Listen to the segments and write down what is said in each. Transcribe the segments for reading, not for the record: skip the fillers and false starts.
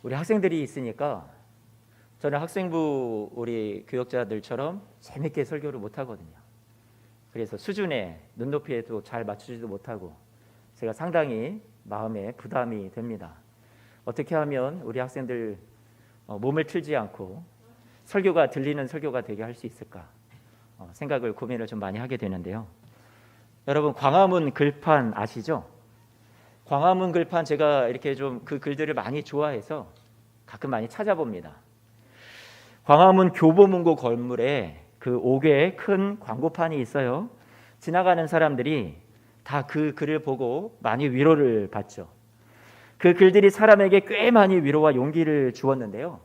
우리 학생들이 있으니까 저는 학생부 우리 교역자들처럼 재밌게 설교를 못하거든요. 그래서 수준에 눈높이에도 잘 맞추지도 못하고 제가 상당히 마음에 부담이 됩니다. 어떻게 하면 우리 학생들 몸을 틀지 않고 설교가 들리는 설교가 되게 할 수 있을까 생각을 고민을 좀 많이 하게 되는데요. 여러분 광화문 글판 아시죠? 광화문 글판 제가 이렇게 좀 그 글들을 많이 좋아해서 가끔 많이 찾아봅니다. 광화문 교보문고 건물에 그 5개의 큰 광고판이 있어요. 지나가는 사람들이 다 그 글을 보고 많이 위로를 받죠. 그 글들이 사람에게 꽤 많이 위로와 용기를 주었는데요.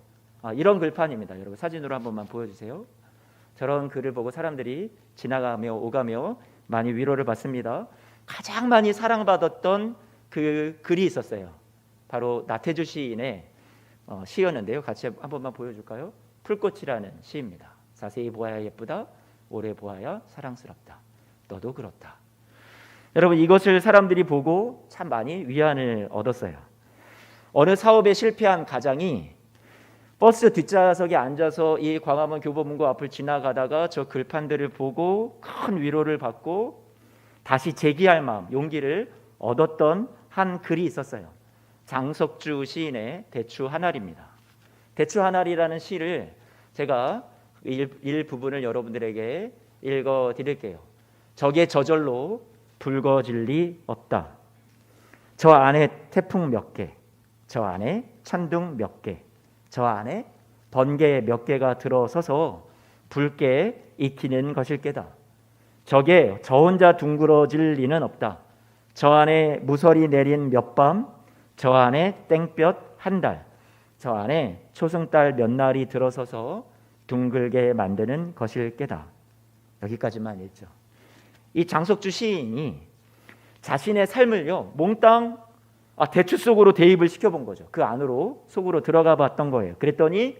이런 글판입니다. 여러분 사진으로 한 번만 보여주세요. 저런 글을 보고 사람들이 지나가며 오가며 많이 위로를 받습니다. 가장 많이 사랑받았던 그 글이 있었어요. 바로 나태주 시인의 시였는데요. 같이 한 번만 보여줄까요? 풀꽃이라는 시입니다. 자세히 보아야 예쁘다, 오래 보아야 사랑스럽다. 너도 그렇다. 여러분 이것을 사람들이 보고 참 많이 위안을 얻었어요. 어느 사업에 실패한 가장이 버스 뒷좌석에 앉아서 이 광화문 교보문고 앞을 지나가다가 저 글판들을 보고 큰 위로를 받고 다시 재기할 마음, 용기를 얻었던 한 글이 있었어요. 장석주 시인의 대추 하나리입니다. 대추 하나리라는 시를 제가 일부분을 여러분들에게 읽어 드릴게요. 적의 저절로 붉어질 리 없다. 저 안에 태풍 몇 개, 저 안에 천둥 몇 개, 저 안에 번개 몇 개가 들어서서 붉게 익히는 것일 게다. 저게 저 혼자 둥그러질 리는 없다. 저 안에 무설이 내린 몇 밤, 저 안에 땡볕 한 달, 저 안에 초승달 몇 날이 들어서서 둥글게 만드는 것일 게다. 여기까지만 읽죠. 이 장석주 시인이 자신의 삶을요 몽땅 대추 속으로 대입을 시켜본 거죠. 그 안으로 속으로 들어가 봤던 거예요. 그랬더니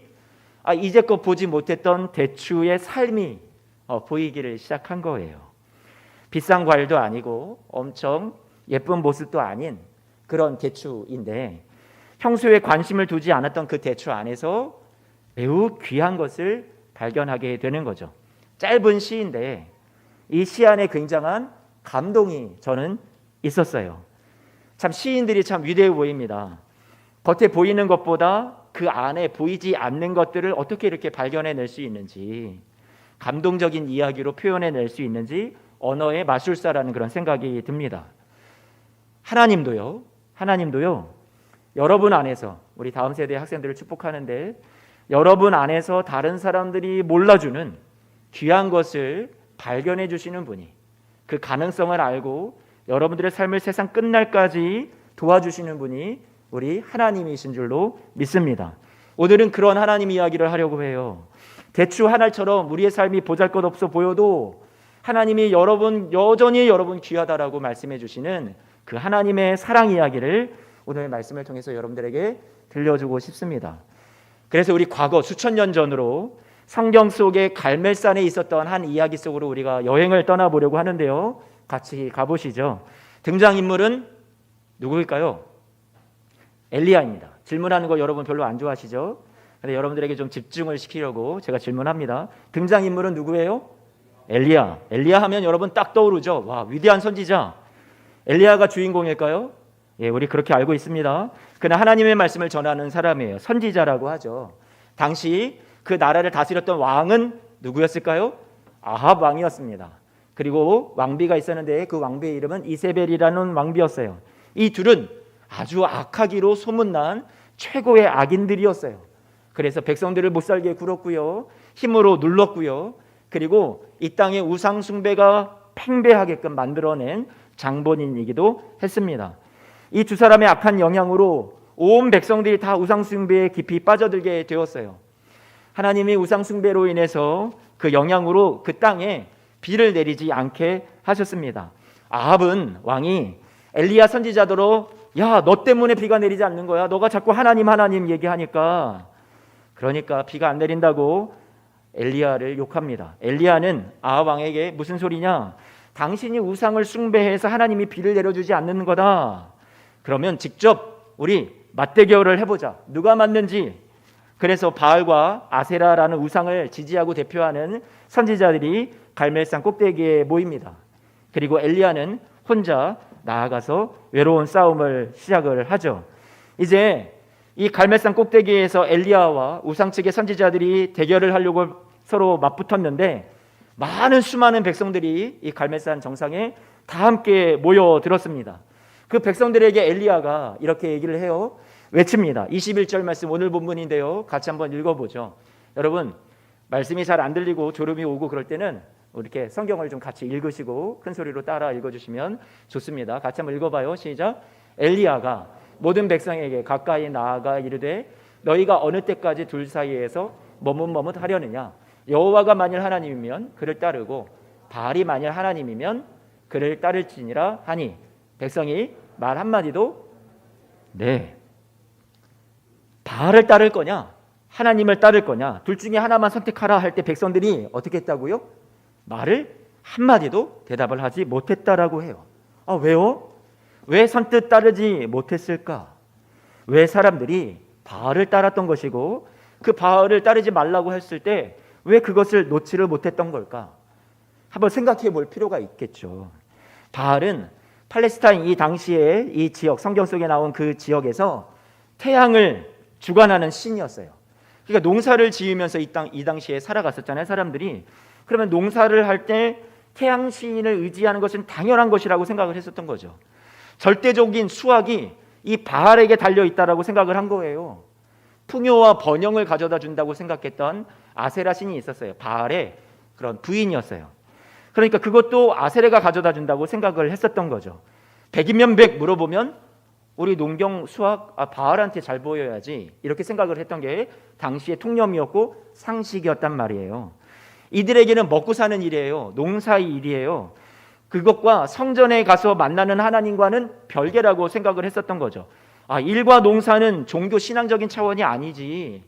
이제껏 보지 못했던 대추의 삶이 보이기를 시작한 거예요. 비싼 과일도 아니고 엄청 예쁜 모습도 아닌 그런 대추인데 평소에 관심을 두지 않았던 그 대추 안에서 매우 귀한 것을 발견하게 되는 거죠. 짧은 시인데 이 시 안에 굉장한 감동이 저는 있었어요. 참 시인들이 참 위대해 보입니다. 겉에 보이는 것보다 그 안에 보이지 않는 것들을 어떻게 이렇게 발견해낼 수 있는지, 감동적인 이야기로 표현해낼 수 있는지 언어의 마술사라는 그런 생각이 듭니다. 하나님도요 여러분 안에서, 우리 다음 세대 학생들을 축복하는데 여러분 안에서 다른 사람들이 몰라주는 귀한 것을 발견해 주시는 분이, 그 가능성을 알고 여러분들의 삶을 세상 끝날까지 도와주시는 분이 우리 하나님이신 줄로 믿습니다. 오늘은 그런 하나님 이야기를 하려고 해요. 대추 한 알처럼 우리의 삶이 보잘것없어 보여도 하나님이 여전히 여러분 귀하다라고 말씀해 주시는 그 하나님의 사랑 이야기를 오늘 말씀을 통해서 여러분들에게 들려주고 싶습니다. 그래서 우리 과거 수천 년 전으로 성경 속의 갈멜산에 있었던 한 이야기 속으로 우리가 여행을 떠나보려고 하는데요. 같이 가보시죠. 등장인물은 누구일까요? 엘리야입니다. 질문하는 거 여러분 별로 안 좋아하시죠? 근데 여러분들에게 좀 집중을 시키려고 제가 질문합니다. 등장인물은 누구예요? 엘리야. 엘리야 하면 여러분 딱 떠오르죠? 와, 위대한 선지자. 엘리야가 주인공일까요? 예, 우리 그렇게 알고 있습니다. 그는 하나님의 말씀을 전하는 사람이에요. 선지자라고 하죠. 당시 그 나라를 다스렸던 왕은 누구였을까요? 아합 왕이었습니다. 그리고 왕비가 있었는데 그 왕비의 이름은 이세벨이라는 왕비였어요. 이 둘은 아주 악하기로 소문난 최고의 악인들이었어요. 그래서 백성들을 못살게 굴었고요, 힘으로 눌렀고요, 그리고 이 땅의 우상 숭배가 팽배하게끔 만들어낸 장본인이기도 했습니다. 이 두 사람의 악한 영향으로 온 백성들이 다 우상 숭배에 깊이 빠져들게 되었어요. 하나님이 우상 숭배로 인해서 그 영향으로 그 땅에 비를 내리지 않게 하셨습니다. 아합은 왕이 엘리야 선지자더러 야, 너 때문에 비가 내리지 않는 거야. 너가 자꾸 하나님 얘기하니까 그러니까 비가 안 내린다고 엘리야를 욕합니다. 엘리야는 아합 왕에게 무슨 소리냐? 당신이 우상을 숭배해서 하나님이 비를 내려주지 않는 거다. 그러면 직접 우리 맞대결을 해보자. 누가 맞는지. 그래서 바알과 아세라라는 우상을 지지하고 대표하는 선지자들이 갈멜산 꼭대기에 모입니다. 그리고 엘리야는 혼자 나아가서 외로운 싸움을 시작을 하죠. 이제 이 갈멜산 꼭대기에서 엘리야와 우상 측의 선지자들이 대결을 하려고 서로 맞붙었는데 많은 수많은 백성들이 이 갈멜산 정상에 다 함께 모여들었습니다. 그 백성들에게 엘리야가 이렇게 얘기를 해요. 외칩니다. 21절 말씀 오늘 본문인데요. 같이 한번 읽어보죠. 여러분 말씀이 잘 안 들리고 졸음이 오고 그럴 때는 이렇게 성경을 좀 같이 읽으시고 큰 소리로 따라 읽어주시면 좋습니다. 같이 한번 읽어봐요. 시작. 엘리야가 모든 백성에게 가까이 나아가 이르되 너희가 어느 때까지 둘 사이에서 머뭇머뭇하려느냐. 여호와가 만일 하나님이면 그를 따르고 바알이 만일 하나님이면 그를 따를지니라 하니 백성이 말 한마디도 네. 바알을 따를 거냐 하나님을 따를 거냐 둘 중에 하나만 선택하라 할 때 백성들이 어떻게 했다고요? 말을 한마디도 대답을 하지 못했다라고 해요. 왜요? 왜 선뜻 따르지 못했을까? 왜 사람들이 바알을 따랐던 것이고 그 바알을 따르지 말라고 했을 때 왜 그것을 놓지를 못했던 걸까? 한번 생각해 볼 필요가 있겠죠. 바알은 팔레스타인 이 당시에 이 지역 성경 속에 나온 그 지역에서 태양을 주관하는 신이었어요. 그러니까 농사를 지으면서 이 당시에 살아갔었잖아요, 사람들이. 그러면 농사를 할 때 태양 신을 의지하는 것은 당연한 것이라고 생각을 했었던 거죠. 절대적인 수확이 이 바알에게 달려 있다라고 생각을 한 거예요. 풍요와 번영을 가져다 준다고 생각했던 아세라 신이 있었어요. 바알의 그런 부인이었어요. 그러니까 그것도 아세라가 가져다 준다고 생각을 했었던 거죠. 100이면 100 물어보면 우리 농경 수확 바알한테 잘 보여야지 이렇게 생각을 했던 게 당시의 통념이었고 상식이었단 말이에요. 이들에게는 먹고 사는 일이에요. 농사의 일이에요. 그것과 성전에 가서 만나는 하나님과는 별개라고 생각을 했었던 거죠. 일과 농사는 종교 신앙적인 차원이 아니지.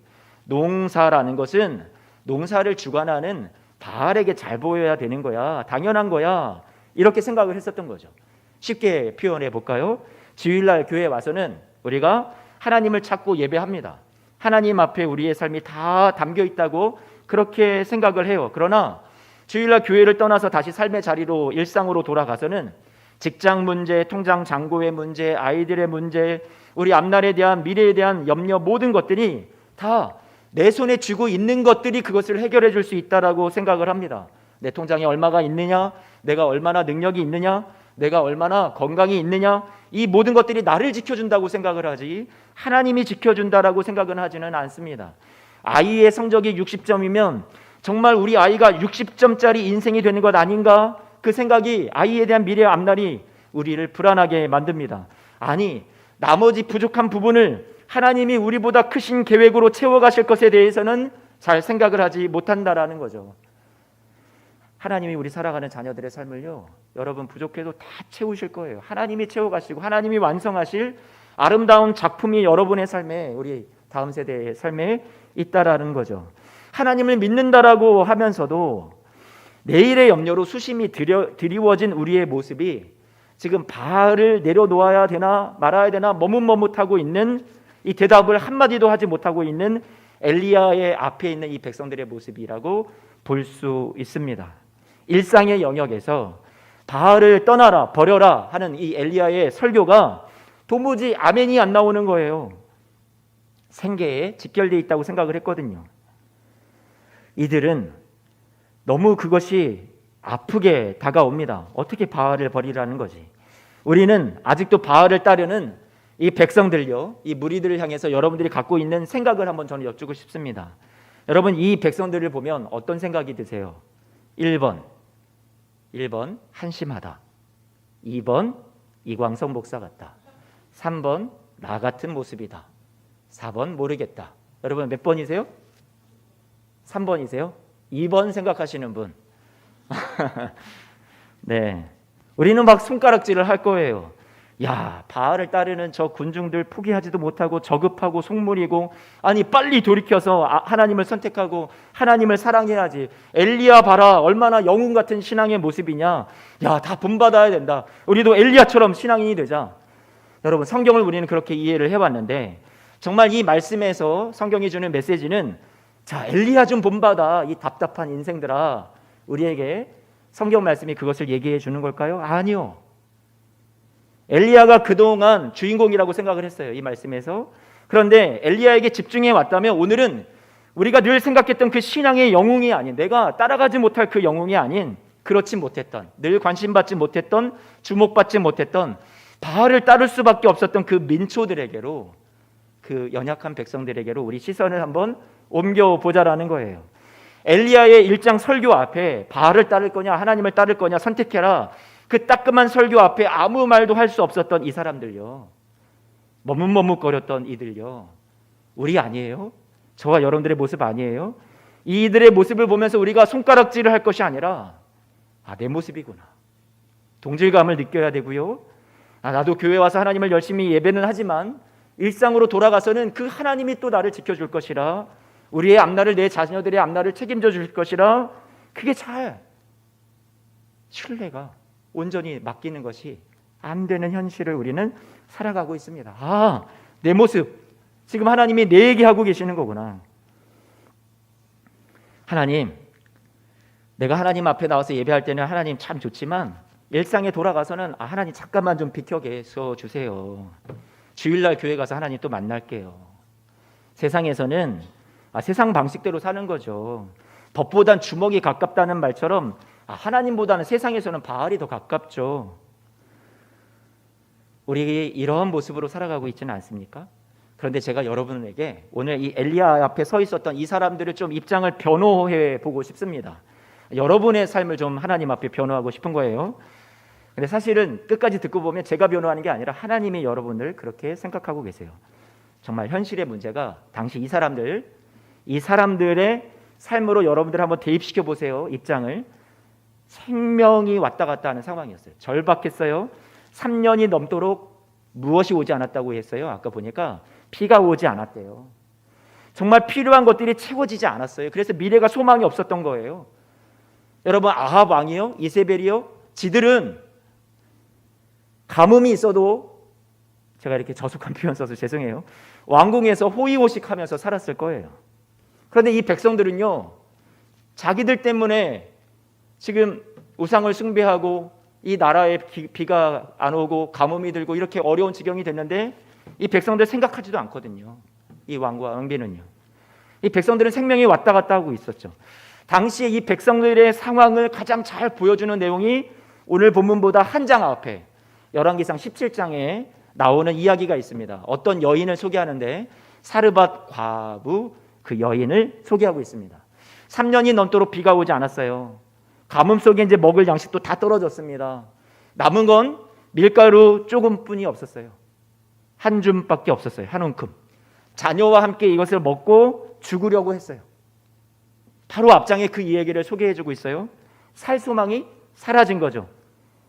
농사라는 것은 농사를 주관하는 바알에게 잘 보여야 되는 거야. 당연한 거야. 이렇게 생각을 했었던 거죠. 쉽게 표현해 볼까요? 주일날 교회에 와서는 우리가 하나님을 찾고 예배합니다. 하나님 앞에 우리의 삶이 다 담겨 있다고 그렇게 생각을 해요. 그러나 주일날 교회를 떠나서 다시 삶의 자리로 일상으로 돌아가서는 직장 문제, 통장 잔고의 문제, 아이들의 문제, 우리 앞날에 대한 미래에 대한 염려 모든 것들이 다 내 손에 쥐고 있는 것들이 그것을 해결해 줄 수 있다라고 생각을 합니다. 내 통장에 얼마가 있느냐, 내가 얼마나 능력이 있느냐, 내가 얼마나 건강이 있느냐, 이 모든 것들이 나를 지켜준다고 생각을 하지 하나님이 지켜준다라고 생각은 하지는 않습니다. 아이의 성적이 60점이면 정말 우리 아이가 60점짜리 인생이 되는 것 아닌가? 그 생각이 아이에 대한 미래의 앞날이 우리를 불안하게 만듭니다. 아니, 나머지 부족한 부분을 하나님이 우리보다 크신 계획으로 채워가실 것에 대해서는 잘 생각을 하지 못한다라는 거죠. 하나님이 우리 살아가는 자녀들의 삶을요, 여러분 부족해도 다 채우실 거예요. 하나님이 채워가시고 하나님이 완성하실 아름다운 작품이 여러분의 삶에, 우리 다음 세대의 삶에 있다라는 거죠. 하나님을 믿는다라고 하면서도 내일의 염려로 수심이 드리워진 우리의 모습이 지금 바알을 내려놓아야 되나 말아야 되나 머뭇머뭇하고 있는, 이 대답을 한마디도 하지 못하고 있는 엘리야의 앞에 있는 이 백성들의 모습이라고 볼 수 있습니다. 일상의 영역에서 바알을 떠나라 버려라 하는 이 엘리야의 설교가 도무지 아멘이 안 나오는 거예요. 생계에 직결되어 있다고 생각을 했거든요. 이들은 너무 그것이 아프게 다가옵니다. 어떻게 바알을 버리라는 거지. 우리는 아직도 바알을 따르는 이 백성들요, 이 무리들을 향해서 여러분들이 갖고 있는 생각을 한번 저는 여쭙고 싶습니다. 여러분, 이 백성들을 보면 어떤 생각이 드세요? 1번 한심하다. 2번 이광성 목사 같다. 3번 나 같은 모습이다. 4번 모르겠다. 여러분 몇 번이세요? 3번이세요? 2번 생각하시는 분. 네, 우리는 막 손가락질을 할 거예요. 야, 바알을 따르는 저 군중들 포기하지도 못하고 저급하고 속물이고, 아니 빨리 돌이켜서 하나님을 선택하고 하나님을 사랑해야지. 엘리야 봐라, 얼마나 영웅 같은 신앙의 모습이냐. 야, 다 본받아야 된다. 우리도 엘리야처럼 신앙인이 되자. 여러분, 성경을 우리는 그렇게 이해를 해왔는데 정말 이 말씀에서 성경이 주는 메시지는 자, 엘리야 좀 본받아, 이 답답한 인생들아, 우리에게 성경 말씀이 그것을 얘기해 주는 걸까요? 아니요. 엘리야가 그동안 주인공이라고 생각을 했어요, 이 말씀에서. 그런데 엘리야에게 집중해 왔다면 오늘은 우리가 늘 생각했던 그 신앙의 영웅이 아닌, 내가 따라가지 못할 그 영웅이 아닌, 그렇지 못했던, 늘 관심받지 못했던, 주목받지 못했던, 바알을 따를 수밖에 없었던 그 민초들에게로, 그 연약한 백성들에게로 우리 시선을 한번 옮겨보자라는 거예요. 엘리야의 1장 설교 앞에 바알을 따를 거냐 하나님을 따를 거냐 선택해라, 그 따끔한 설교 앞에 아무 말도 할 수 없었던 이 사람들요, 머뭇머뭇거렸던 이들요, 우리 아니에요? 저와 여러분들의 모습 아니에요? 이들의 모습을 보면서 우리가 손가락질을 할 것이 아니라 내 모습이구나, 동질감을 느껴야 되고요, 나도 교회 와서 하나님을 열심히 예배는 하지만 일상으로 돌아가서는 그 하나님이 또 나를 지켜줄 것이라, 우리의 앞날을, 내 자녀들의 앞날을 책임져 줄 것이라, 그게 잘 신뢰가 온전히 맡기는 것이 안 되는 현실을 우리는 살아가고 있습니다. 내 모습, 지금 하나님이 내 얘기하고 계시는 거구나. 하나님, 내가 하나님 앞에 나와서 예배할 때는 하나님 참 좋지만 일상에 돌아가서는 하나님 잠깐만 좀 비켜 계셔 주세요. 주일날 교회 가서 하나님 또 만날게요. 세상에서는 세상 방식대로 사는 거죠. 법보단 주먹이 가깝다는 말처럼 하나님보다는 세상에서는 바알이 더 가깝죠. 우리 이런 모습으로 살아가고 있지는 않습니까? 그런데 제가 여러분에게 오늘 이 엘리야 앞에 서 있었던 이 사람들을 좀 입장을 변호해 보고 싶습니다. 여러분의 삶을 좀 하나님 앞에 변호하고 싶은 거예요. 근데 사실은 끝까지 듣고 보면 제가 변호하는 게 아니라 하나님이 여러분을 그렇게 생각하고 계세요. 정말 현실의 문제가 당시 이 사람들의 삶으로 여러분들 한번 대입시켜 보세요. 입장을. 생명이 왔다 갔다 하는 상황이었어요. 절박했어요. 3년이 넘도록 무엇이 오지 않았다고 했어요? 아까 보니까 비가 오지 않았대요. 정말 필요한 것들이 채워지지 않았어요. 그래서 미래가 소망이 없었던 거예요. 여러분, 아합 왕이요, 이세벨이요, 지들은 가뭄이 있어도, 제가 이렇게 저속한 표현 써서 죄송해요, 왕궁에서 호의호식하면서 살았을 거예요. 그런데 이 백성들은요, 자기들 때문에 지금 우상을 숭배하고 이 나라에 비가 안 오고 가뭄이 들고 이렇게 어려운 지경이 됐는데 이 백성들 생각하지도 않거든요. 이 왕과 왕비는요. 이 백성들은 생명이 왔다 갔다 하고 있었죠. 당시에 이 백성들의 상황을 가장 잘 보여주는 내용이 오늘 본문보다 한 장 앞에 열왕기상 17장에 나오는 이야기가 있습니다. 어떤 여인을 소개하는데 사르밧 과부, 그 여인을 소개하고 있습니다. 3년이 넘도록 비가 오지 않았어요. 가뭄 속에 이제 먹을 양식도 다 떨어졌습니다. 남은 건 밀가루 조금뿐이 없었어요. 한 줌밖에 없었어요. 한 움큼. 자녀와 함께 이것을 먹고 죽으려고 했어요. 바로 앞장에 그 이야기를 소개해주고 있어요. 살 소망이 사라진 거죠.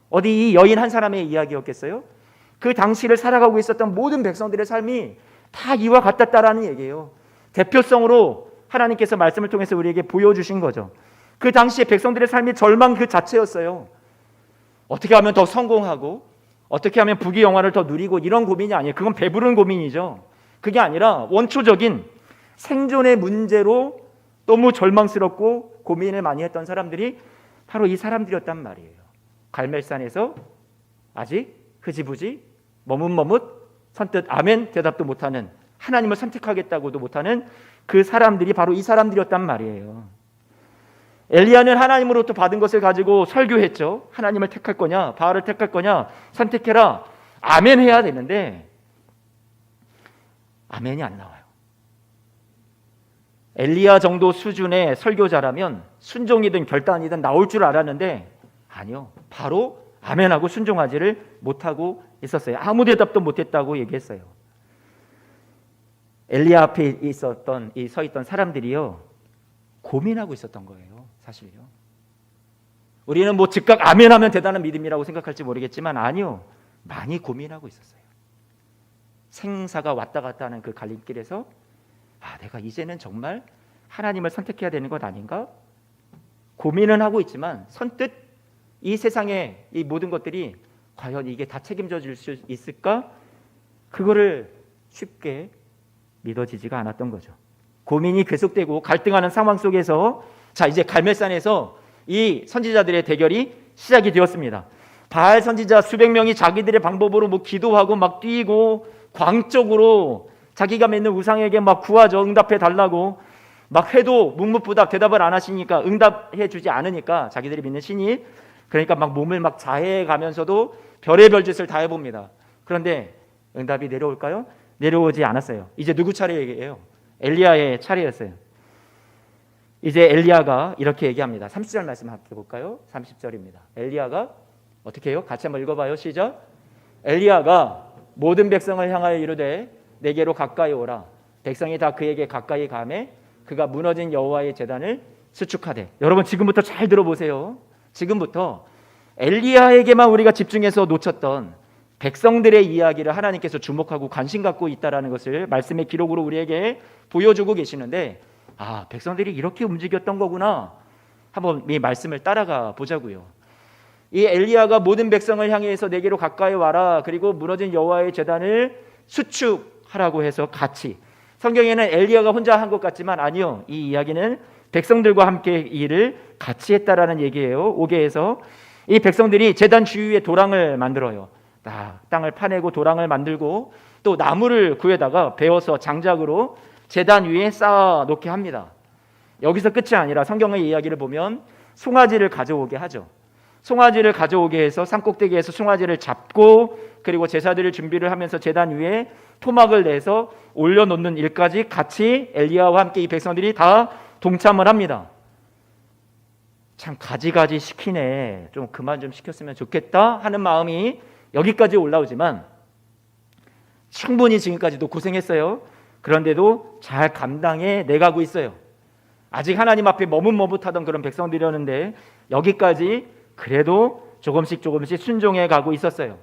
어디 이 여인 한 사람의 이야기였겠어요? 그 당시를 살아가고 있었던 모든 백성들의 삶이 다 이와 같았다라는 얘기예요. 대표성으로 하나님께서 말씀을 통해서 우리에게 보여주신 거죠. 그 당시에 백성들의 삶이 절망 그 자체였어요. 어떻게 하면 더 성공하고 어떻게 하면 부귀 영화를 더 누리고 이런 고민이 아니에요. 그건 배부른 고민이죠. 그게 아니라 원초적인 생존의 문제로 너무 절망스럽고 고민을 많이 했던 사람들이 바로 이 사람들이었단 말이에요. 갈멜산에서 아직 흐지부지 머뭇머뭇 선뜻 아멘 대답도 못하는, 하나님을 선택하겠다고도 못하는 그 사람들이 바로 이 사람들이었단 말이에요. 엘리야는 하나님으로부터 받은 것을 가지고 설교했죠. 하나님을 택할 거냐, 바알을 택할 거냐, 선택해라. 아멘 해야 되는데 아멘이 안 나와요. 엘리야 정도 수준의 설교자라면 순종이든 결단이든 나올 줄 알았는데 아니요. 바로 아멘하고 순종하지를 못하고 있었어요. 아무 대답도 못했다고 얘기했어요. 엘리야 앞에 서 있던 사람들이요, 고민하고 있었던 거예요. 사실요. 우리는 뭐 즉각 아멘하면 대단한 믿음이라고 생각할지 모르겠지만 아니요. 많이 고민하고 있었어요. 생사가 왔다 갔다 하는 그 갈림길에서 내가 이제는 정말 하나님을 선택해야 되는 것 아닌가? 고민은 하고 있지만 선뜻 이 세상의 이 모든 것들이 과연 이게 다 책임져 줄 수 있을까? 그거를 쉽게 믿어지지가 않았던 거죠. 고민이 계속되고 갈등하는 상황 속에서 자, 이제 갈멜산에서 이 선지자들의 대결이 시작이 되었습니다. 바알 선지자 수백 명이 자기들의 방법으로 뭐 기도하고 막 뛰고 광적으로 자기가 믿는 우상에게 막 구하죠. 응답해 달라고. 막 해도 묵묵부답 대답을 안 하시니까, 응답해 주지 않으니까 자기들이 믿는 신이, 그러니까 막 몸을 막 자해해 가면서도 별의별 짓을 다 해봅니다. 그런데 응답이 내려올까요? 내려오지 않았어요. 이제 누구 차례예요? 엘리야의 차례였어요. 이제 엘리야가 이렇게 얘기합니다. 30절 말씀 함께 볼까요? 30절입니다. 엘리야가 어떻게 해요? 같이 한번 읽어봐요. 시작. 엘리야가 모든 백성을 향하여 이르되 내게로 가까이 오라. 백성이 다 그에게 가까이 가매 그가 무너진 여호와의 제단을 수축하되. 여러분 지금부터 잘 들어보세요. 지금부터 엘리야에게만 우리가 집중해서 놓쳤던 백성들의 이야기를 하나님께서 주목하고 관심 갖고 있다는 것을 말씀의 기록으로 우리에게 보여주고 계시는데, 아, 백성들이 이렇게 움직였던 거구나. 한번 이 말씀을 따라가 보자고요. 이 엘리야가 모든 백성을 향해서 내게로 가까이 와라. 그리고 무너진 여호와의 제단을 수축하라고 해서 같이. 성경에는 엘리야가 혼자 한 것 같지만 아니요. 이 이야기는 백성들과 함께 이 일을 같이 했다라는 얘기예요. 5계에서 이 백성들이 제단 주위에 도랑을 만들어요. 땅을 파내고 도랑을 만들고 또 나무를 구해다가 베어서 장작으로 제단 위에 쌓아 놓게 합니다. 여기서 끝이 아니라 성경의 이야기를 보면 송아지를 가져오게 하죠. 송아지를 가져오게 해서 산꼭대기에서 송아지를 잡고 그리고 제사드릴 준비를 하면서 제단 위에 토막을 내서 올려놓는 일까지 같이 엘리야와 함께 이 백성들이 다 동참을 합니다. 참 가지가지 시키네. 좀 그만 좀 시켰으면 좋겠다 하는 마음이 여기까지 올라오지만 충분히 지금까지도 고생했어요. 그런데도 잘 감당해 내가고 있어요. 아직 하나님 앞에 머뭇머뭇하던 그런 백성들이었는데 여기까지 그래도 조금씩 순종해 가고 있었어요.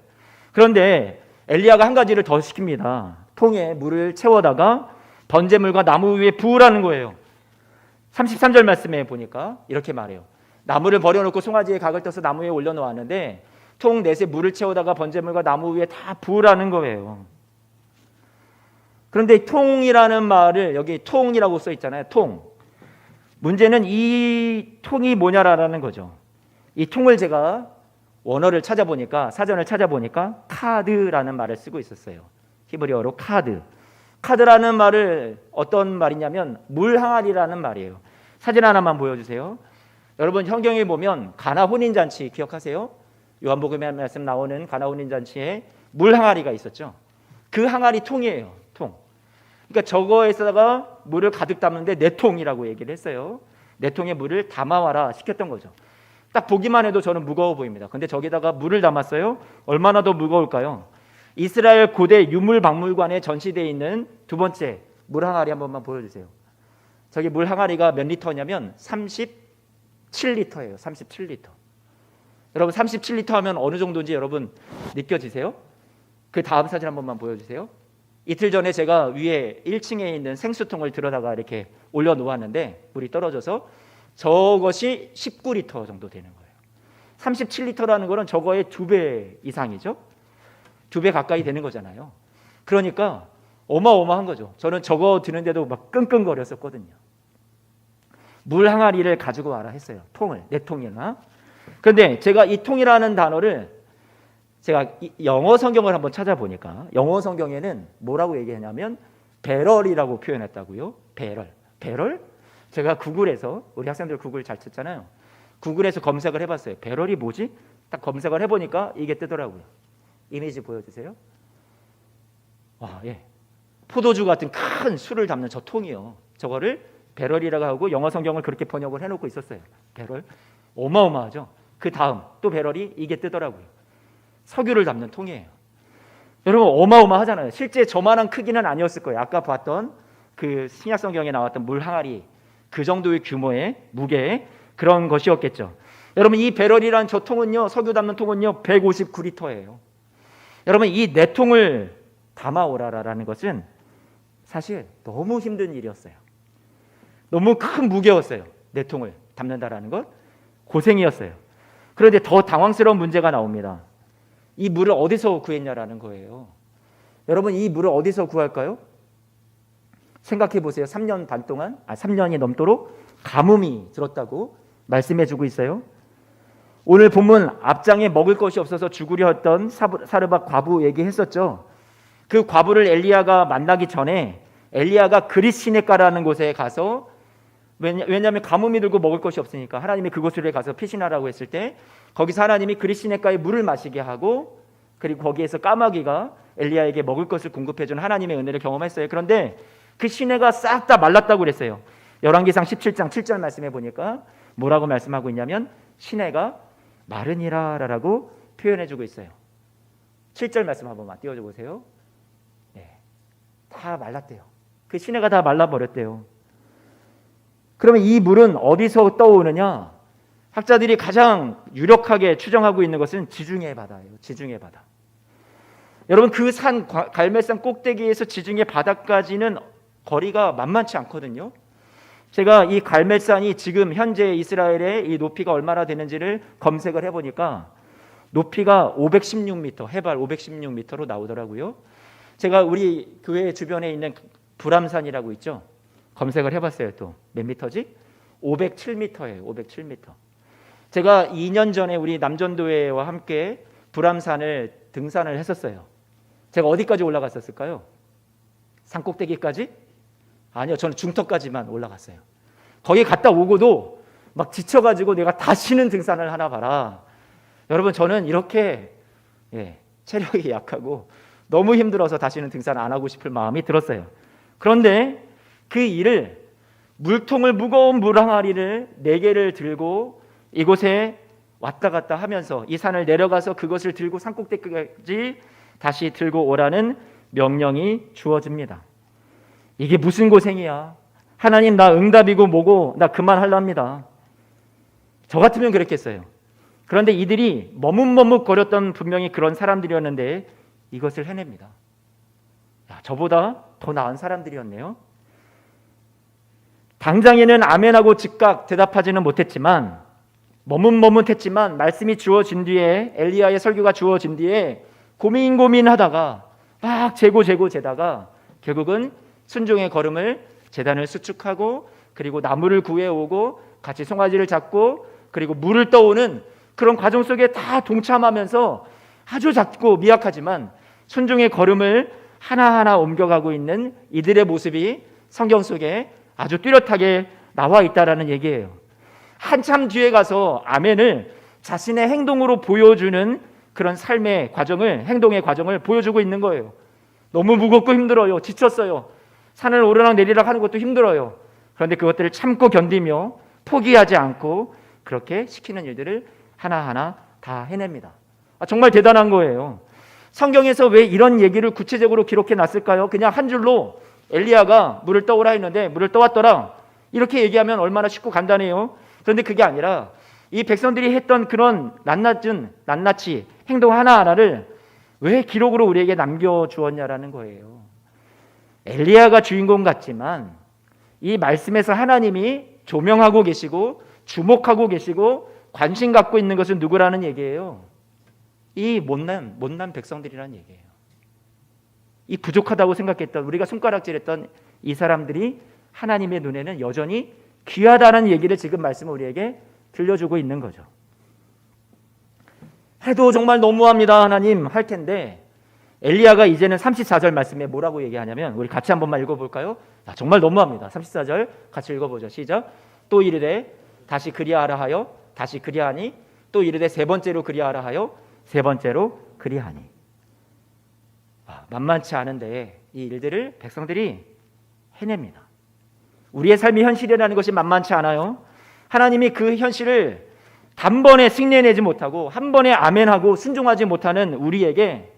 그런데 엘리야가 한 가지를 더 시킵니다. 통에 물을 채워다가 번제물과 나무 위에 부으라는 거예요. 33절 말씀에 보니까 이렇게 말해요. 나무를 버려놓고 송아지에 각을 떠서 나무 위에 올려놓았는데 통 넷에 물을 채워다가 번제물과 나무 위에 다 부으라는 거예요. 그런데 통이라는 말을 여기 통이라고 써 있잖아요. 통. 문제는 이 통이 뭐냐라는 거죠. 이 통을 제가 원어를 찾아보니까, 사전을 찾아보니까 카드라는 말을 쓰고 있었어요. 히브리어로 카드. 카드라는 말을 어떤 말이냐면 물 항아리라는 말이에요. 사진 하나만 보여주세요. 여러분 성경에 보면 가나 혼인잔치 기억하세요? 요한복음에 말씀 나오는 가나 혼인잔치에 물 항아리가 있었죠. 그 항아리 통이에요. 통. 그러니까 저거에다가 물을 가득 담는데 네 통이라고 얘기를 했어요. 네 통의 물을 담아와라 시켰던 거죠. 딱 보기만 해도 저는 무거워 보입니다. 근데 저기다가 물을 담았어요. 얼마나 더 무거울까요? 이스라엘 고대 유물박물관에 전시되어 있는 두 번째 물 항아리 한 번만 보여주세요. 저기 물 항아리가 몇 리터냐면 37리터예요. 37리터. 여러분 37리터 하면 어느 정도인지 여러분 느껴지세요? 그 다음 사진 한 번만 보여주세요. 이틀 전에 제가 위에 1층에 있는 생수통을 들어다가 이렇게 올려놓았는데 물이 떨어져서 저것이 19리터 정도 되는 거예요. 37리터라는 거는 저거의 2배 이상이죠. 2배 가까이 되는 거잖아요. 그러니까 어마어마한 거죠. 저는 저거 드는데도 막 끙끙거렸었거든요. 물 항아리를 가지고 와라 했어요. 통을, 네 통이나. 그런데 제가 이 통이라는 단어를 제가 영어 성경을 한번 찾아보니까 영어 성경에는 뭐라고 얘기하냐면 배럴이라고 표현했다고요. 배럴? 제가 구글에서, 우리 학생들 구글 잘 찾잖아요. 구글에서 검색을 해봤어요. 배럴이 뭐지? 딱 검색을 해보니까 이게 뜨더라고요. 이미지 보여주세요. 와, 예. 포도주 같은 큰 술을 담는 저 통이요. 저거를 배럴이라고 하고 영어 성경을 그렇게 번역을 해놓고 있었어요. 배럴. 어마어마하죠. 그 다음 또 배럴이 이게 뜨더라고요. 석유를 담는 통이에요. 여러분 어마어마하잖아요. 실제 저만한 크기는 아니었을 거예요. 아까 봤던 그 신약 성경에 나왔던 물 항아리 그 정도의 규모의 무게의 그런 것이었겠죠. 여러분 이 배럴이란 저 통은요, 석유 담는 통은요 159리터예요. 여러분 이 네 통을 담아오라라는 것은 사실 너무 힘든 일이었어요. 너무 큰 무게였어요. 네 통을 담는다라는 것 고생이었어요. 그런데 더 당황스러운 문제가 나옵니다. 이 물을 어디서 구했냐라는 거예요. 여러분 이 물을 어디서 구할까요? 생각해 보세요. 3년 반 동안 3년이 넘도록 가뭄이 들었다고 말씀해 주고 있어요. 오늘 본문 앞장에 먹을 것이 없어서 죽으려 했던 사르밧 과부 얘기했었죠. 그 과부를 엘리야가 만나기 전에 엘리야가 그릿시네가라는 곳에 가서 왜냐하면 가뭄이 들고 먹을 것이 없으니까 하나님이 그곳에 가서 피신하라고 했을 때 거기서 하나님이 그릿시네가의 물을 마시게 하고 그리고 거기에서 까마귀가 엘리야에게 먹을 것을 공급해주는 하나님의 은혜를 경험했어요. 그런데 그 시내가 싹 다 말랐다고 그랬어요. 열왕기상 17장 7절 말씀해 보니까 뭐라고 말씀하고 있냐면 시내가 마르니라라고 표현해주고 있어요. 7절 말씀 한 번만 띄워줘 보세요. 네, 다 말랐대요. 그 시내가 다 말라버렸대요. 그러면 이 물은 어디서 떠오르냐? 학자들이 가장 유력하게 추정하고 있는 것은 지중해 바다예요. 지중해 바다. 여러분 그 산 갈멜산 꼭대기에서 지중해 바다까지는 거리가 만만치 않거든요. 제가 이 갈멜산이 지금 현재 이스라엘의 이 높이가 얼마나 되는지를 검색을 해보니까 높이가 516m, 해발 516m로 나오더라고요. 제가 우리 교회 주변에 있는 불암산이라고 있죠. 검색을 해봤어요. 또 몇 미터지? 507m예요. 507m. 제가 2년 전에 우리 남전도회와 함께 불암산을 등산을 했었어요. 제가 어디까지 올라갔었을까요? 산꼭대기까지? 아니요. 저는 중턱까지만 올라갔어요. 거기 갔다 오고도 막 지쳐가지고 내가 다시는 등산을 하나 봐라. 여러분 저는 이렇게 체력이 약하고 너무 힘들어서 다시는 등산 안 하고 싶을 마음이 들었어요. 그런데 그 일을 물통을 무거운 물 항아리를 4개를 들고 이곳에 왔다 갔다 하면서 이 산을 내려가서 그것을 들고 산꼭대기까지 다시 들고 오라는 명령이 주어집니다. 이게 무슨 고생이야. 하나님 나 응답이고 뭐고 나 그만할랍니다. 저 같으면 그랬겠어요. 그런데 이들이 머뭇머뭇거렸던 분명히 그런 사람들이었는데 이것을 해냅니다. 야, 저보다 더 나은 사람들이었네요. 당장에는 아멘하고 즉각 대답하지는 못했지만 머뭇머뭇했지만 말씀이 주어진 뒤에 엘리야의 설교가 주어진 뒤에 고민하다가 막 재다가 결국은 순종의 걸음을 제단을 수축하고 그리고 나무를 구해오고 같이 송아지를 잡고 그리고 물을 떠오는 그런 과정 속에 다 동참하면서 아주 작고 미약하지만 순종의 걸음을 하나하나 옮겨가고 있는 이들의 모습이 성경 속에 아주 뚜렷하게 나와 있다라는 얘기예요. 한참 뒤에 가서 아멘을 자신의 행동으로 보여주는 그런 삶의 과정을, 행동의 과정을 보여주고 있는 거예요. 너무 무겁고 힘들어요. 지쳤어요. 산을 오르락 내리락 하는 것도 힘들어요. 그런데 그것들을 참고 견디며 포기하지 않고 그렇게 시키는 일들을 하나하나 다 해냅니다. 정말 대단한 거예요. 성경에서 왜 이런 얘기를 구체적으로 기록해 놨을까요? 그냥 한 줄로 엘리야가 물을 떠오라 했는데 물을 떠왔더라 이렇게 얘기하면 얼마나 쉽고 간단해요. 그런데 그게 아니라 이 백성들이 했던 그런 낱낱이 행동 하나하나를 왜 기록으로 우리에게 남겨주었냐라는 거예요. 엘리야가 주인공 같지만 이 말씀에서 하나님이 조명하고 계시고 주목하고 계시고 관심 갖고 있는 것은 누구라는 얘기예요? 이 못난 백성들이라는 얘기예요. 이 부족하다고 생각했던 우리가 손가락질했던 이 사람들이 하나님의 눈에는 여전히 귀하다는 얘기를 지금 말씀을 우리에게 들려주고 있는 거죠. 해도 정말 너무합니다 하나님 할 텐데 엘리야가 이제는 34절 말씀에 뭐라고 얘기하냐면 우리 같이 한 번만 읽어볼까요? 정말 너무합니다. 34절 같이 읽어보죠. 시작. 또 이르되 다시 그리하라 하여 다시 그리하니 또 이르되 세 번째로 그리하라 하여 세 번째로 그리하니. 만만치 않은데 이 일들을 백성들이 해냅니다. 우리의 삶의 현실이라는 것이 만만치 않아요. 하나님이 그 현실을 단번에 승리해내지 못하고 한 번에 아멘하고 순종하지 못하는 우리에게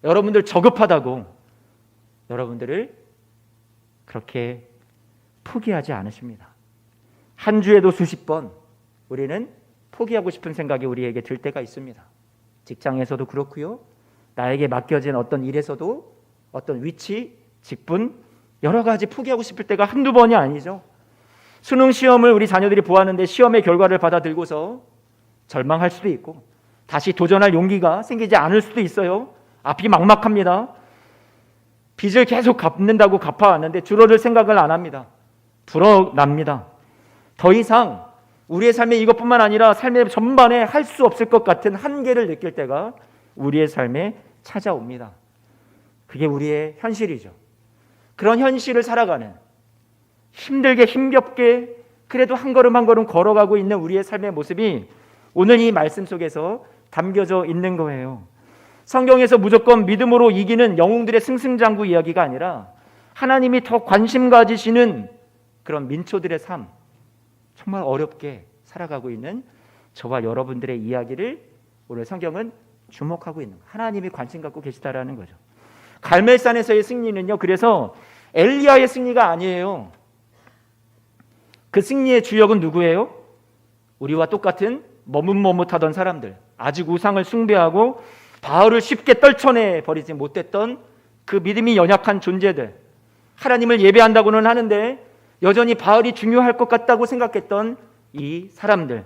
여러분들 저급하다고 여러분들을 그렇게 포기하지 않으십니다. 한 주에도 수십 번 우리는 포기하고 싶은 생각이 우리에게 들 때가 있습니다. 직장에서도 그렇고요. 나에게 맡겨진 어떤 일에서도 어떤 위치, 직분 여러 가지 포기하고 싶을 때가 한두 번이 아니죠. 수능 시험을 우리 자녀들이 보았는데 시험의 결과를 받아들고서 절망할 수도 있고 다시 도전할 용기가 생기지 않을 수도 있어요. 앞이 막막합니다. 빚을 계속 갚는다고 갚아왔는데 줄어들 생각을 안 합니다. 불어납니다. 더 이상 우리의 삶에 이것뿐만 아니라 삶의 전반에 할 수 없을 것 같은 한계를 느낄 때가 우리의 삶에 찾아옵니다. 그게 우리의 현실이죠. 그런 현실을 살아가는, 힘들게 힘겹게 그래도 한 걸음 한 걸음 걸어가고 있는 우리의 삶의 모습이 오늘 이 말씀 속에서 담겨져 있는 거예요. 성경에서 무조건 믿음으로 이기는 영웅들의 승승장구 이야기가 아니라 하나님이 더 관심 가지시는 그런 민초들의 삶, 정말 어렵게 살아가고 있는 저와 여러분들의 이야기를 오늘 성경은 주목하고 있는 거예요. 하나님이 관심 갖고 계시다라는 거죠. 갈멜산에서의 승리는요, 그래서 엘리야의 승리가 아니에요. 그 승리의 주역은 누구예요? 우리와 똑같은 머뭇머뭇하던 사람들, 아직 우상을 숭배하고 바알을 쉽게 떨쳐내 버리지 못했던 그 믿음이 연약한 존재들, 하나님을 예배한다고는 하는데 여전히 바알이 중요할 것 같다고 생각했던 이 사람들.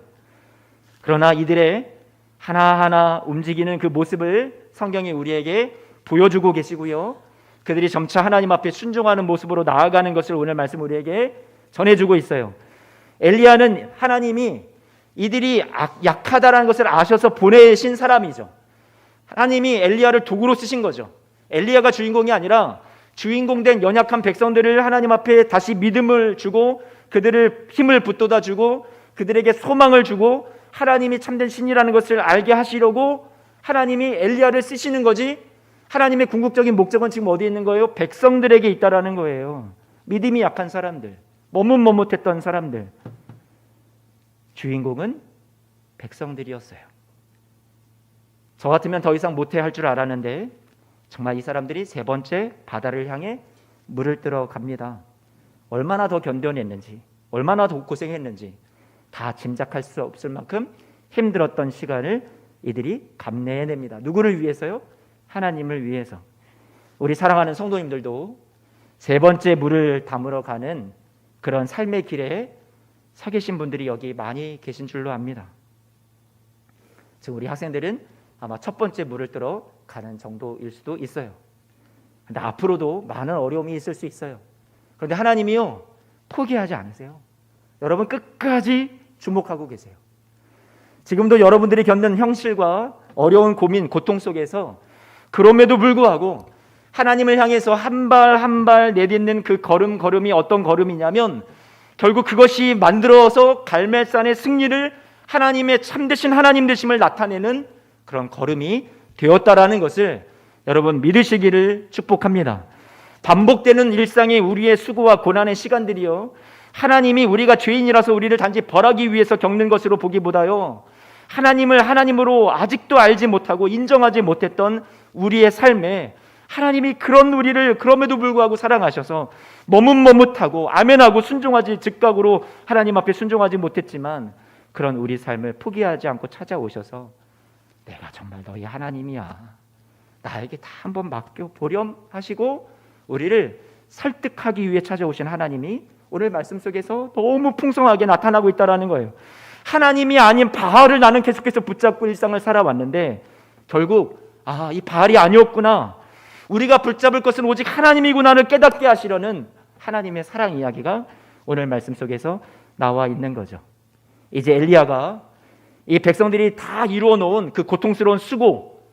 그러나 이들의 하나하나 움직이는 그 모습을 성경이 우리에게 보여주고 계시고요, 그들이 점차 하나님 앞에 순종하는 모습으로 나아가는 것을 오늘 말씀 우리에게 전해주고 있어요. 엘리야는 하나님이 이들이 약하다라는 것을 아셔서 보내신 사람이죠. 하나님이 엘리야를 도구로 쓰신 거죠. 엘리야가 주인공이 아니라 주인공된 연약한 백성들을 하나님 앞에 다시 믿음을 주고 그들을 힘을 붙돋아 주고 그들에게 소망을 주고 하나님이 참된 신이라는 것을 알게 하시려고 하나님이 엘리야를 쓰시는 거지, 하나님의 궁극적인 목적은 지금 어디에 있는 거예요? 백성들에게 있다라는 거예요. 믿음이 약한 사람들, 머뭇머뭇했던 사람들, 주인공은 백성들이었어요. 저 같으면 더 이상 못해 할 줄 알았는데 정말 이 사람들이 세 번째 바다를 향해 물을 뜨러 갑니다. 얼마나 더 견뎌냈는지, 얼마나 더 고생했는지 다 짐작할 수 없을 만큼 힘들었던 시간을 이들이 감내해냅니다. 누구를 위해서요? 하나님을 위해서. 우리 사랑하는 성도님들도 세 번째 물을 담으러 가는 그런 삶의 길에 서 계신 분들이 여기 많이 계신 줄로 압니다. 지금 우리 학생들은 아마 첫 번째 물을 뜨러 가는 정도일 수도 있어요. 근데 앞으로도 많은 어려움이 있을 수 있어요. 그런데 하나님이요, 포기하지 않으세요. 여러분 끝까지 주목하고 계세요. 지금도 여러분들이 겪는 현실과 어려운 고민, 고통 속에서 그럼에도 불구하고 하나님을 향해서 한 발 한 발 내딛는 그 걸음이 어떤 걸음이냐면 결국 그것이 만들어서 갈멜산의 승리를, 하나님의 참되신 하나님 되심을 나타내는 그런 걸음이 되었다라는 것을 여러분 믿으시기를 축복합니다. 반복되는 일상의 우리의 수고와 고난의 시간들이요, 하나님이 우리가 죄인이라서 우리를 단지 벌하기 위해서 겪는 것으로 보기보다요, 하나님을 하나님으로 아직도 알지 못하고 인정하지 못했던 우리의 삶에 하나님이 그런 우리를 그럼에도 불구하고 사랑하셔서 머뭇머뭇하고 아멘하고 순종하지, 즉각으로 하나님 앞에 순종하지 못했지만 그런 우리 삶을 포기하지 않고 찾아오셔서 내가 정말 너희 하나님이야, 나에게 다 한번 맡겨보렴 하시고 우리를 설득하기 위해 찾아오신 하나님이 오늘 말씀 속에서 너무 풍성하게 나타나고 있다는 거예요. 하나님이 아닌 바알을 나는 계속해서 붙잡고 일상을 살아왔는데 결국 이 바알이 아니었구나, 우리가 붙잡을 것은 오직 하나님이구나를 깨닫게 하시려는 하나님의 사랑 이야기가 오늘 말씀 속에서 나와 있는 거죠. 이제 엘리야가 이 백성들이 다 이루어 놓은 그 고통스러운 수고,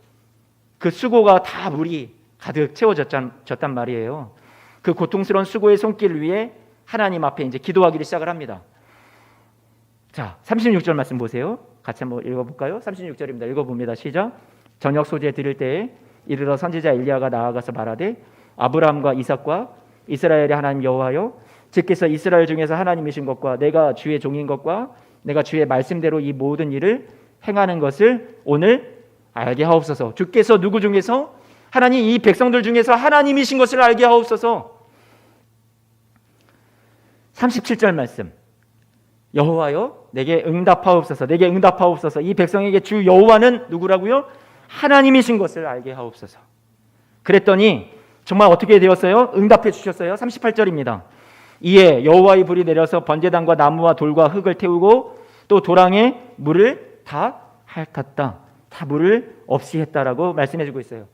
그 수고가 다 물이 가득 채워졌단 말이에요. 그 고통스러운 수고의 손길 위에 하나님 앞에 이제 기도하기를 시작을 합니다. 자, 36절 말씀 보세요. 같이 한번 읽어볼까요? 36절입니다. 읽어봅니다. 시작. 저녁 소재 드릴 때에 이르러 선지자 엘리야가 나아가서 말하되 아브라함과 이삭과 이스라엘의 하나님 여호와여, 주께서 이스라엘 중에서 하나님이신 것과 내가 주의 종인 것과 내가 주의 말씀대로 이 모든 일을 행하는 것을 오늘 알게 하옵소서. 주께서 누구 중에서? 하나님, 이 백성들 중에서 하나님이신 것을 알게 하옵소서. 37절 말씀. 여호와여, 내게 응답하옵소서. 내게 응답하옵소서. 이 백성에게 주 여호와는 누구라고요? 하나님이신 것을 알게 하옵소서. 그랬더니 정말 어떻게 되었어요? 응답해 주셨어요. 38절입니다. 이에 여호와의 불이 내려서 번제단과 나무와 돌과 흙을 태우고 또 도랑에 물을 다 핥았다. 다 물을 없이 했다라고 말씀해 주고 있어요.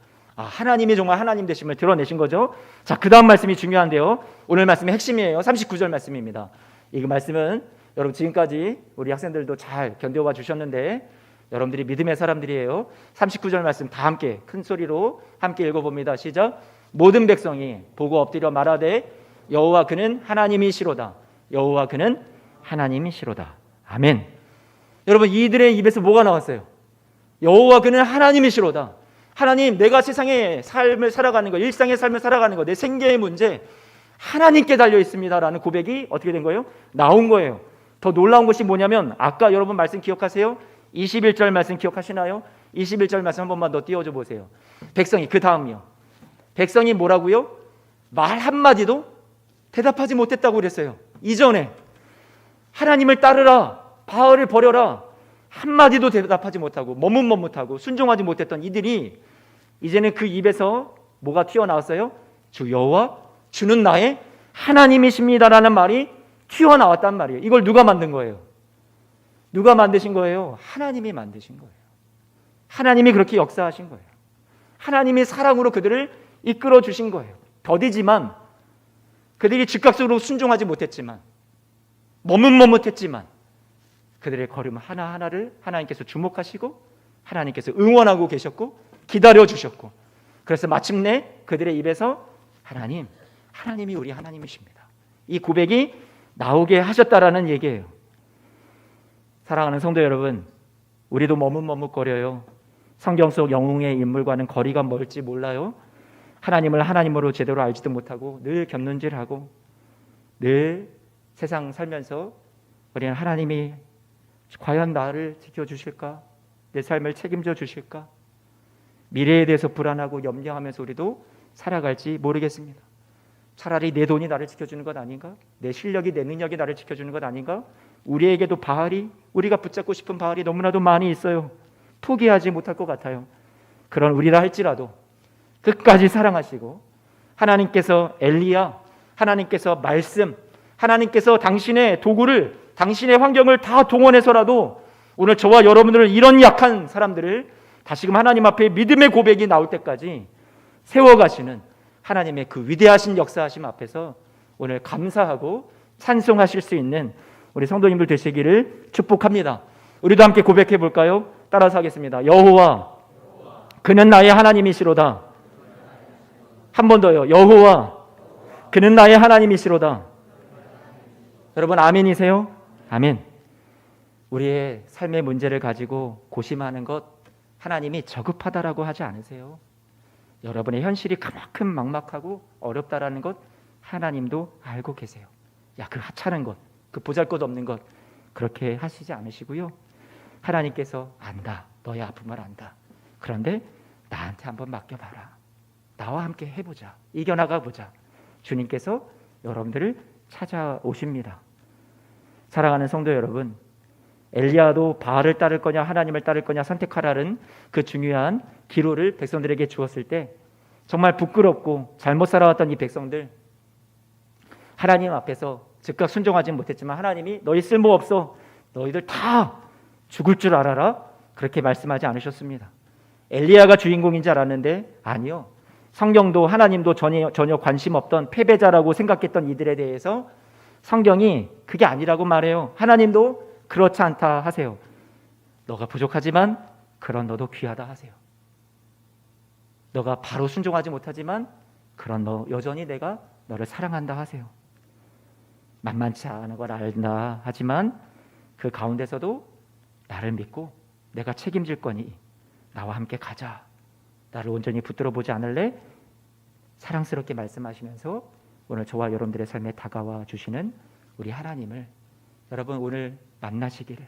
하나님이 정말 하나님 되심을 드러내신 거죠. 자, 그 다음 말씀이 중요한데요. 오늘 말씀의 핵심이에요. 39절 말씀입니다. 이 말씀은 여러분 지금까지 우리 학생들도 잘 견뎌와 주셨는데 여러분들이 믿음의 사람들이에요. 39절 말씀 다 함께 큰 소리로 함께 읽어봅니다. 시작. 모든 백성이 보고 엎드려 말하되 여호와 그는 하나님이시로다. 여호와 그는 하나님이시로다. 아멘. 여러분 이들의 입에서 뭐가 나왔어요? 여호와 그는 하나님이시로다. 하나님, 내가 세상의 삶을 살아가는 거, 일상의 삶을 살아가는 거, 내 생계의 문제 하나님께 달려 있습니다라는 고백이 어떻게 된 거예요? 나온 거예요. 더 놀라운 것이 뭐냐면 아까 여러분 말씀 기억하세요? 21절 말씀 기억하시나요? 21절 말씀 한 번만 더 띄워줘 보세요. 백성이, 그 다음이요. 백성이 뭐라고요? 말 한마디도 대답하지 못했다고 그랬어요. 이전에 하나님을 따르라, 바알을 버려라 한마디도 대답하지 못하고 머뭇머뭇하고 순종하지 못했던 이들이 이제는 그 입에서 뭐가 튀어나왔어요? 주 여호와 주는 나의 하나님이십니다라는 말이 튀어나왔단 말이에요. 이걸 누가 만든 거예요? 누가 만드신 거예요? 하나님이 만드신 거예요. 하나님이 그렇게 역사하신 거예요. 하나님이 사랑으로 그들을 이끌어 주신 거예요. 더디지만 그들이 즉각적으로 순종하지 못했지만 머뭇머뭇했지만 그들의 걸음 하나하나를 하나님께서 주목하시고 하나님께서 응원하고 계셨고 기다려 주셨고 그래서 마침내 그들의 입에서 하나님이 우리 하나님이십니다. 이 고백이 나오게 하셨다라는 얘기예요. 사랑하는 성도 여러분, 우리도 머뭇머뭇거려요. 성경 속 영웅의 인물과는 거리가 멀지 몰라요. 하나님을 하나님으로 제대로 알지도 못하고 늘 곁눈질하고 늘 세상 살면서 우리는 하나님이 과연 나를 지켜주실까? 내 삶을 책임져 주실까? 미래에 대해서 불안하고 염려하면서 우리도 살아갈지 모르겠습니다. 차라리 내 돈이 나를 지켜주는 것 아닌가? 내 실력이, 내 능력이 나를 지켜주는 것 아닌가? 우리에게도 바알이, 우리가 붙잡고 싶은 바알이 너무나도 많이 있어요. 포기하지 못할 것 같아요. 그런 우리라 할지라도 끝까지 사랑하시고 하나님께서 엘리야, 하나님께서 말씀, 하나님께서 당신의 도구를, 당신의 환경을 다 동원해서라도 오늘 저와 여러분들은 이런 약한 사람들을 다시금 하나님 앞에 믿음의 고백이 나올 때까지 세워가시는 하나님의 그 위대하신 역사하심 앞에서 오늘 감사하고 찬송하실 수 있는 우리 성도님들 되시기를 축복합니다. 우리도 함께 고백해 볼까요? 따라서 하겠습니다. 여호와 그는 나의 하나님이시로다. 한 번 더요. 여호와 그는 나의 하나님이시로다. 여러분 아멘이세요? 아멘. 우리의 삶의 문제를 가지고 고심하는 것 하나님이 저급하다라고 하지 않으세요. 여러분의 현실이 그만큼 막막하고 어렵다라는 것 하나님도 알고 계세요. 야, 그 하찮은 것, 그 보잘것없는 것 그렇게 하시지 않으시고요. 하나님께서 안다. 너의 아픔을 안다. 그런데 나한테 한번 맡겨봐라. 나와 함께 해보자. 이겨나가보자. 주님께서 여러분들을 찾아오십니다. 사랑하는 성도 여러분, 엘리야도 바알을 따를 거냐 하나님을 따를 거냐 선택하라는 그 중요한 기로를 백성들에게 주었을 때 정말 부끄럽고 잘못 살아왔던 이 백성들, 하나님 앞에서 즉각 순종하지 못했지만 하나님이 너희 쓸모없어, 너희들 다 죽을 줄 알아라 그렇게 말씀하지 않으셨습니다. 엘리야가 주인공인 줄 알았는데 아니요. 성경도 하나님도 전혀 관심 없던 패배자라고 생각했던 이들에 대해서 성경이 그게 아니라고 말해요. 하나님도 그렇지 않다 하세요. 너가 부족하지만 그런 너도 귀하다 하세요. 너가 바로 순종하지 못하지만 그런 너 여전히 내가 너를 사랑한다 하세요. 만만치 않은 걸 알다 하지만 그 가운데서도 나를 믿고 내가 책임질 거니 나와 함께 가자. 나를 온전히 붙들어 보지 않을래? 사랑스럽게 말씀하시면서 오늘 저와 여러분들의 삶에 다가와 주시는 우리 하나님을 여러분 오늘 만나시기를,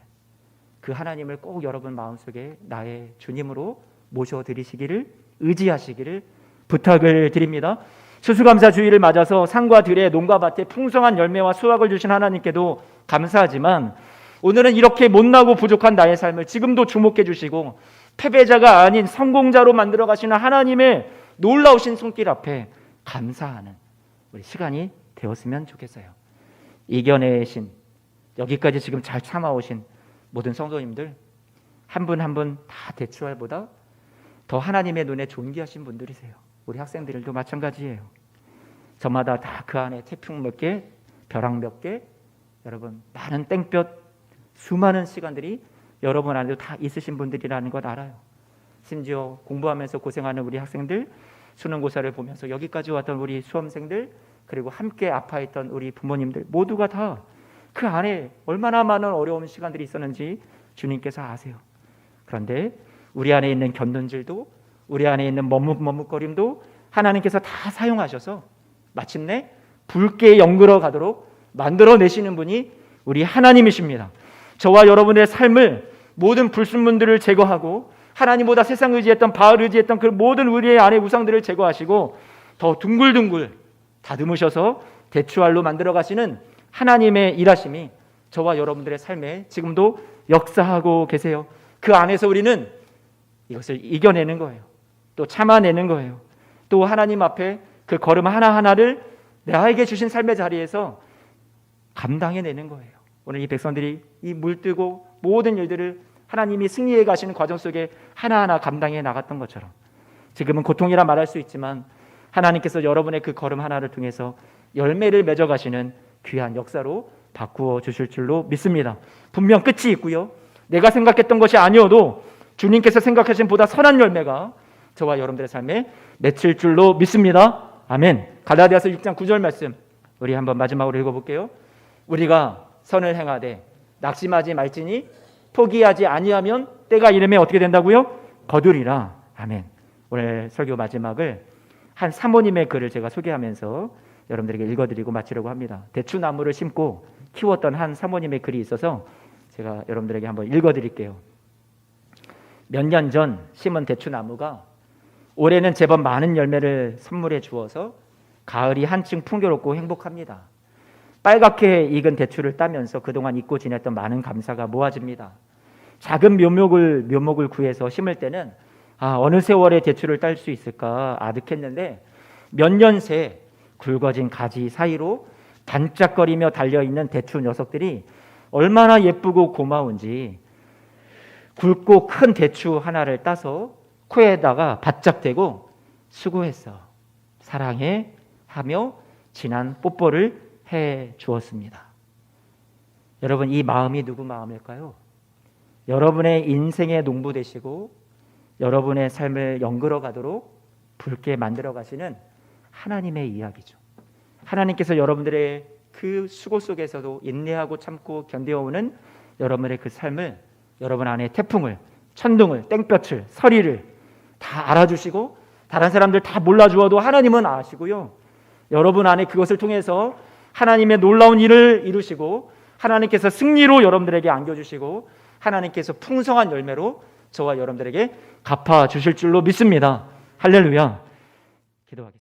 그 하나님을 꼭 여러분 마음속에 나의 주님으로 모셔드리시기를, 의지하시기를 부탁을 드립니다. 추수감사 주일을 맞아서 산과 들에 농가 밭에 풍성한 열매와 수확을 주신 하나님께도 감사하지만 오늘은 이렇게 못나고 부족한 나의 삶을 지금도 주목해 주시고 패배자가 아닌 성공자로 만들어 가시는 하나님의 놀라우신 손길 앞에 감사하는 우리 시간이 되었으면 좋겠어요. 이겨내신, 여기까지 지금 잘 참아오신 모든 성도님들 한 분 한 분 다 대추알보다 더 하나님의 눈에 존귀하신 분들이세요. 우리 학생들도 마찬가지예요. 저마다 다 그 안에 태풍 몇 개, 벼락 몇 개, 여러분 많은 땡볕, 수많은 시간들이 여러분 안에도 다 있으신 분들이라는 것 알아요. 심지어 공부하면서 고생하는 우리 학생들, 수능고사를 보면서 여기까지 왔던 우리 수험생들, 그리고 함께 아파했던 우리 부모님들 모두가 다 그 안에 얼마나 많은 어려운 시간들이 있었는지 주님께서 아세요. 그런데 우리 안에 있는 견눈질도, 우리 안에 있는 머뭇머뭇거림도 하나님께서 다 사용하셔서 마침내 붉게 연그러 가도록 만들어내시는 분이 우리 하나님이십니다. 저와 여러분의 삶을 모든 불순물들을 제거하고 하나님보다 세상 의지했던, 바알 의지했던 그 모든 우리의 안의 우상들을 제거하시고 더 둥글둥글 다듬으셔서 대추알로 만들어 가시는 하나님의 일하심이 저와 여러분들의 삶에 지금도 역사하고 계세요. 그 안에서 우리는 이것을 이겨내는 거예요. 또 참아내는 거예요. 또 하나님 앞에 그 걸음 하나하나를 나에게 주신 삶의 자리에서 감당해내는 거예요. 오늘 이 백성들이 이 물뜨고 모든 일들을 하나님이 승리해 가시는 과정 속에 하나하나 감당해 나갔던 것처럼 지금은 고통이라 말할 수 있지만 하나님께서 여러분의 그 걸음 하나를 통해서 열매를 맺어 가시는 귀한 역사로 바꾸어 주실 줄로 믿습니다. 분명 끝이 있고요. 내가 생각했던 것이 아니어도 주님께서 생각하신 보다 선한 열매가 저와 여러분들의 삶에 맺힐 줄로 믿습니다. 아멘. 갈라디아서 6장 9절 말씀 우리 한번 마지막으로 읽어볼게요. 우리가 선을 행하되 낙심하지 말지니 포기하지 아니하면 때가 이르면 어떻게 된다고요? 거두리라. 아멘. 오늘 설교 마지막을 한 사모님의 글을 제가 소개하면서 여러분들에게 읽어드리고 마치려고 합니다. 대추나무를 심고 키웠던 한 사모님의 글이 있어서 제가 여러분들에게 한번 읽어드릴게요. 몇 년 전 심은 대추나무가 올해는 제법 많은 열매를 선물해 주어서 가을이 한층 풍요롭고 행복합니다. 빨갛게 익은 대추를 따면서 그동안 잊고 지냈던 많은 감사가 모아집니다. 작은 묘목을 구해서 심을 때는 어느 세월에 대추를 딸 수 있을까 아득했는데 몇 년 새 굵어진 가지 사이로 반짝거리며 달려있는 대추 녀석들이 얼마나 예쁘고 고마운지 굵고 큰 대추 하나를 따서 코에다가 바짝 대고 수고했어, 사랑해 하며 진한 뽀뽀를 해 주었습니다. 여러분, 이 마음이 누구 마음일까요? 여러분의 인생의 농부 되시고 여러분의 삶을 연그러 가도록 붉게 만들어 가시는 하나님의 이야기죠. 하나님께서 여러분들의 그 수고 속에서도 인내하고 참고 견뎌오는 여러분의 그 삶을, 여러분 안에 태풍을, 천둥을, 땡볕을, 서리를 다 알아주시고 다른 사람들 다 몰라주어도 하나님은 아시고요. 여러분 안에 그것을 통해서 하나님의 놀라운 일을 이루시고 하나님께서 승리로 여러분들에게 안겨주시고 하나님께서 풍성한 열매로 저와 여러분들에게 갚아주실 줄로 믿습니다. 할렐루야. 기도하겠습니다.